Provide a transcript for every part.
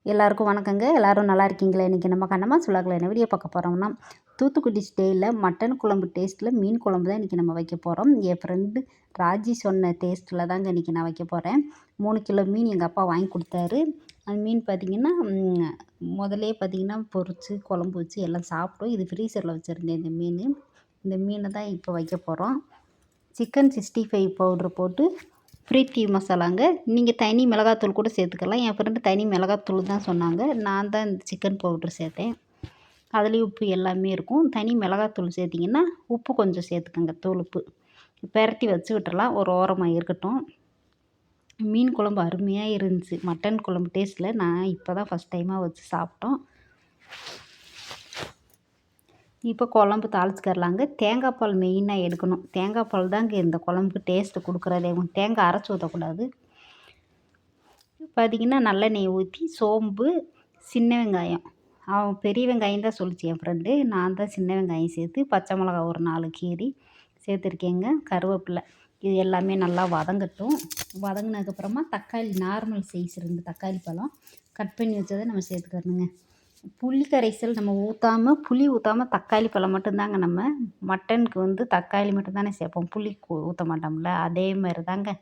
எல்லாருக்கும் வணக்கங்க. எல்லாரும் நல்லா இருக்கீங்களா? இன்றைக்கி நம்ம கண்ணம்மா சுலாக்கில் என்ன வீடியோ பார்க்க போகிறோம்னா, தூத்துக்குடி ஸ்டைலில் மட்டன் குழம்பு டேஸ்ட்டில் மீன் குழம்பு தான் இன்றைக்கி நம்ம வைக்க போகிறோம். என் ஃப்ரெண்டு ராஜி சொன்ன டேஸ்ட்டில் தாங்க இன்றைக்கி நான் வைக்க போகிறேன். 3 கிலோ மீன் எங்கள் அப்பா வாங்கி கொடுத்தாரு. அந்த மீன் பார்த்திங்கன்னா, முதலே பார்த்திங்கன்னா பொரிச்சு குழம்பு வச்சு எல்லாம் சாப்பிட்டோம். இது ஃப்ரீசரில் வச்சுருந்தேன் இந்த மீன். இந்த மீனை தான் இப்போ வைக்க போகிறோம். சிக்கன் 65 பவுட்ரு போட்டு ப்ரீத்தி மசாலாங்க. நீங்கள் தனி மிளகாத்தூள் கூட சேர்த்துக்கலாம். என் ஃப்ரெண்டு தனி மிளகாத்தூள் தான் சொன்னாங்க. நான் தான் இந்த சிக்கன் பவுட்ரு சேர்த்தேன். அதுலேயும் உப்பு எல்லாமே இருக்கும். தனி மிளகாத்தூள் சேர்த்திங்கன்னா உப்பு கொஞ்சம் சேர்த்துக்கோங்க, தூள் உப்பு. பெரட்டி வச்சு விட்டுறலாம், ஒரு ஓரமாக இருக்கட்டும். மீன் குழம்பு அருமையாக இருந்துச்சு. மட்டன் குழம்பு டேஸ்ட்டில் நான் இப்போ தான் ஃபஸ்ட் டைமாக வச்சு சாப்பிட்டோம். இப்போ குழம்பு தாளிச்சுக்கரலாங்க. தேங்காய் பால் மெயினாக எடுக்கணும். தேங்காய் பால் தாங்க இந்த குழம்புக்கு டேஸ்ட்டு கொடுக்குறதே. தேங்காய் அரைச்சி ஊற்றக்கூடாது. பார்த்திங்கன்னா நல்லெண்ணெய் ஊற்றி சோம்பு, சின்ன வெங்காயம், அவன் பெரிய வெங்காயம் தான் சொல்லிச்சு என் ஃப்ரெண்டு. நான் தான் சின்ன வெங்காயம் சேர்த்து பச்சை மிளகா ஒரு 4 கீரி சேர்த்துருக்கேங்க. கருவேப்பிலை, இது எல்லாமே நல்லா வதங்கட்டும். வதங்கினதுக்கப்புறமா தக்காளி நார்மல் சைஸ் 2 தக்காளி பழம் கட் பண்ணி வச்சதை நம்ம சேர்த்துக்கணுங்க. புளி கரைசல் நம்ம புளி ஊற்றாமல் தக்காளி பழம் மட்டும்தாங்க. நம்ம மட்டனுக்கு தக்காளி மட்டும்தானே சேர்ப்போம், புளி ஊற்ற மாட்டோம்ல. அதே மாதிரி தாங்க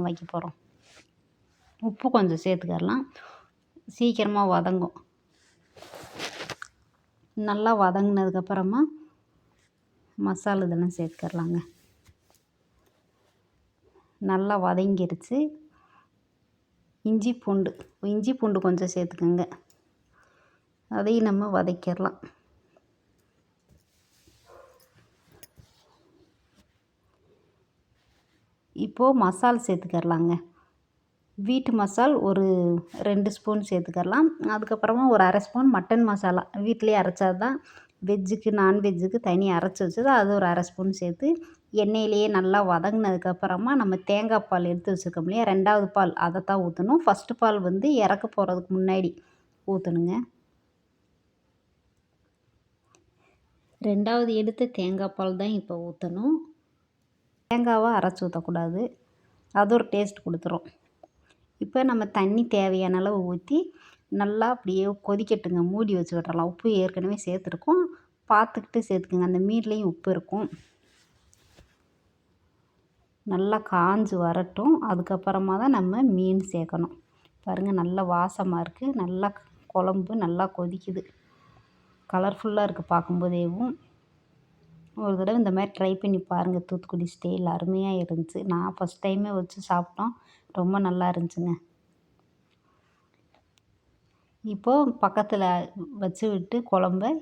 வைக்க போகிறோம். உப்பு கொஞ்சம் சேர்த்துக்கரலாம், சீக்கிரமாக வதங்கும். நல்லா வதங்கினதுக்கப்புறமா மசாலா இதெல்லாம் சேர்த்துக்கரலாங்க. நல்லா வதங்கிருச்சு. இஞ்சி பூண்டு கொஞ்சம் சேர்த்துக்கோங்க. அதையும் நம்ம வதக்கிடலாம். இப்போது மசால் சேர்த்துக்கரலாங்க. வீட்டு மசால் ஒரு 2 ஸ்பூன் சேர்த்துக்கரலாம். அதுக்கப்புறமா ஒரு 1/2 ஸ்பூன் மட்டன் மசாலா வீட்டிலேயே அரைச்சது தான். வெஜ்ஜுக்கு நான்வெஜ்ஜுக்கு தனி அரைச்சி வச்சது, அது ஒரு 1/2 ஸ்பூன் சேர்த்து எண்ணெயிலேயே நல்லா வதங்கினதுக்கப்புறமா நம்ம தேங்காய் பால் எடுத்து வச்சுருக்கோம் இல்லையா, 2வது பால் அதை தான் ஊற்றணும். ஃபஸ்ட்டு பால் இறக்க போகிறதுக்கு முன்னாடி ஊற்றணுங்க. 2வது எடுத்த தேங்காய் பால் தான் இப்போ ஊற்றணும். தேங்காவை அரைச்சி ஊற்றக்கூடாது, அது ஒரு டேஸ்ட் கொடுத்துரும். இப்போ நம்ம தண்ணி தேவையான அளவு ஊற்றி நல்லா அப்படியே கொதிக்கட்டுங்க. மூடி வச்சு விட்றலாம். உப்பு ஏற்கனவே சேர்த்துருக்கோம், பார்த்துக்கிட்டு சேர்த்துக்குங்க. அந்த மீன்லேயும் உப்பு இருக்கும். நல்லா காஞ்சு வரட்டும். அதுக்கப்புறமா தான் நம்ம மீன் சேர்க்கணும். பாருங்கள், நல்லா வாசமாக இருக்குது. நல்லா குழம்பு நல்லா கொதிக்குது. கலர்ஃபுல்லாக இருக்குது பார்க்கும்போதேவும். ஒரு தடவை இந்த மாதிரி ட்ரை பண்ணி பாருங்கள். தூத்துக்குடி ஸ்டைல் அருமையாக இருந்துச்சு. நான் ஃபஸ்ட் டைமே வச்சு சாப்பிட்டோம், ரொம்ப நல்லா இருந்துச்சுங்க. இப்போது பக்கத்தில் வச்சு விட்டு குழம்ப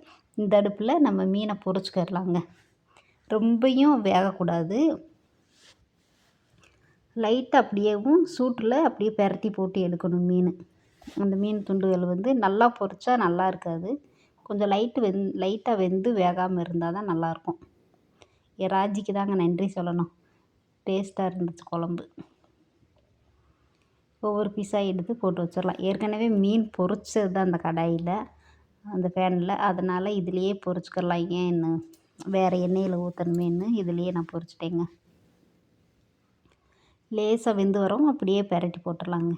இந்த அடுப்பில் நம்ம மீனை பொரிச்சுக்கரலாங்க. ரொம்பையும் வேகக்கூடாது. லைட்டாக அப்படியேவும் சூட்டில் அப்படியே பெரட்டி போட்டு எடுக்கணும் மீன். அந்த மீன் துண்டுகள் நல்லா பொரிச்சா நல்லா இருக்காது. கொஞ்சம் லைட்டாக வெந்து வேகாமல் இருந்தால் தான் நல்லாயிருக்கும். என் ராஜிக்கு தாங்க நன்றி சொல்லணும். டேஸ்ட்டாக இருந்துச்சு குழம்பு. ஒவ்வொரு பீஸாக எடுத்து போட்டு வச்சிடலாம். ஏற்கனவே மீன் பொரிச்சது தான் அந்த கடாயில், அந்த பேனில். அதனால் இதுலேயே பொரிச்சுக்கரலாம். ஏன்னு வேறு எண்ணெயில் ஊற்றணுமேன்னு இதுலேயே நான் பொரிச்சிட்டேங்க. லேசாக வெந்து வரும், அப்படியே பெரட்டி போட்டுடலாங்க.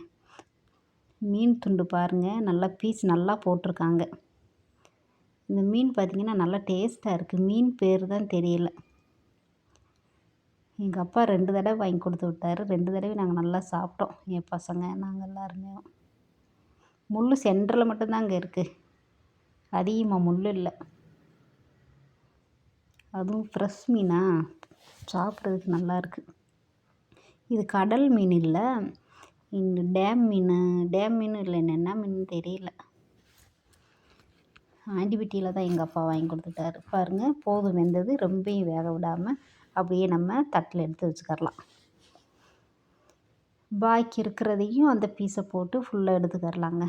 மீன் துண்டு பாருங்கள், நல்லா பீஸ் நல்லா போட்டிருக்காங்க. இந்த மீன் பார்த்திங்கன்னா நல்லா டேஸ்ட்டாக இருக்குது. மீன் பேர் தான் தெரியல. எங்கள் அப்பா 2 தடவை வாங்கி கொடுத்து விட்டார். 2 தடவை நாங்கள் நல்லா சாப்பிட்டோம், என் பசங்க நாங்கள் எல்லாருமே. முள் சென்டரில் மட்டும்தாங்க இருக்குது, அதிகமாக முள் இல்லை. அதுவும் ஃப்ரெஷ் மீனா, சாப்பிட்றதுக்கு நல்லாயிருக்கு. இது கடல் மீன் இல்லை, இந்த டேம் மீன் இல்லை, என்ன மீன் தெரியல. ஆண்டிபட்டியில் தான் எங்கள் அப்பா வாங்கி கொடுத்துட்டாரு. பாருங்கள், போதும் வெந்தது. ரொம்பையும் வேக விடாமல் அப்படியே நம்ம தட்டில் எடுத்து வச்சுக்கரலாம். பாக்கி இருக்கிறதையும் அந்த பீஸை போட்டு ஃபுல்லாக எடுத்துக்கரலாங்க.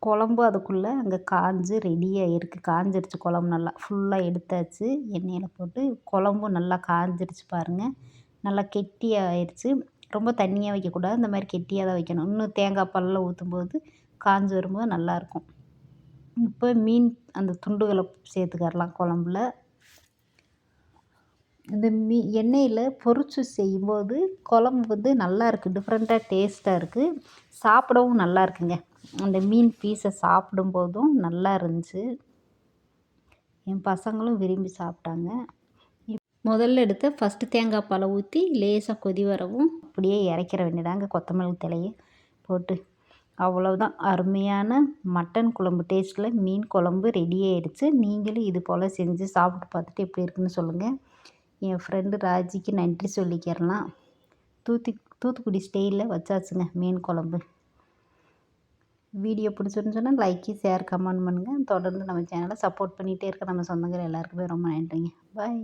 குழம்பு அதுக்குள்ளே அங்கே காஞ்சு ரெடியாக இருக்குது. காஞ்சிருச்சு குழம்பு, நல்லா ஃபுல்லாக எடுத்தாச்சு. எண்ணெயில் போட்டு குழம்பும் நல்லா காஞ்சிருச்சு பாருங்கள். நல்லா கெட்டியாக ஆயிடுச்சு. ரொம்ப தண்ணியாக வைக்கக்கூடாது, இந்த மாதிரி கெட்டியாக தான் வைக்கணும். இன்னும் தேங்காய் பாலெல்லாம் ஊற்றும்போது காஞ்சி வரும்போது நல்லாயிருக்கும். இப்போ மீன் அந்த துண்டுகளை சேர்த்துக்கரலாம் குழம்புல. இந்த எண்ணெயில் பொரிச்சு செய்யும்போது குழம்பு வந்து நல்லா இருக்குது, டிஃப்ரெண்ட்டாக டேஸ்ட்டாக இருக்குது, சாப்பிடவும் நல்லா இருக்குங்க. அந்த மீன் பீஸை சாப்பிடும்போதும் நல்லா இருந்துச்சு. என் பசங்களும் விரும்பி சாப்பிட்டாங்க. முதல்ல எடுத்து ஃபஸ்ட்டு தேங்காய் பாலை ஊற்றி லேசாக கொதி வரவும் அப்படியே இறக்கிற வேண்டியதாங்க கொத்தமல்லி தழையை போட்டு. அவ்வளோதான், அருமையான மட்டன் குழம்பு டேஸ்ட்டில் மீன் குழம்பு ரெடி ஆயிடுச்சு. நீங்களும் இது போல் செஞ்சு சாப்பிட்டு பார்த்துட்டு எப்படி இருக்குன்னு சொல்லுங்கள். என் ஃப்ரெண்டு ராஜிக்கு நன்றி சொல்லிக்கிறலாம். தூத்துக்குடி ஸ்டைலில் வச்சாச்சுங்க மீன் குழம்பு. வீடியோ பிடிச்சிருந்துன்னு சொன்னால் லைக்கு, ஷேர், கமெண்ட் பண்ணுங்கள். தொடர்ந்து நம்ம சேனலை சப்போர்ட் பண்ணிகிட்டே இருக்க நம்ம சொந்தங்கள் எல்லாருக்குமே ரொம்ப நன்றிங்க. பாய்.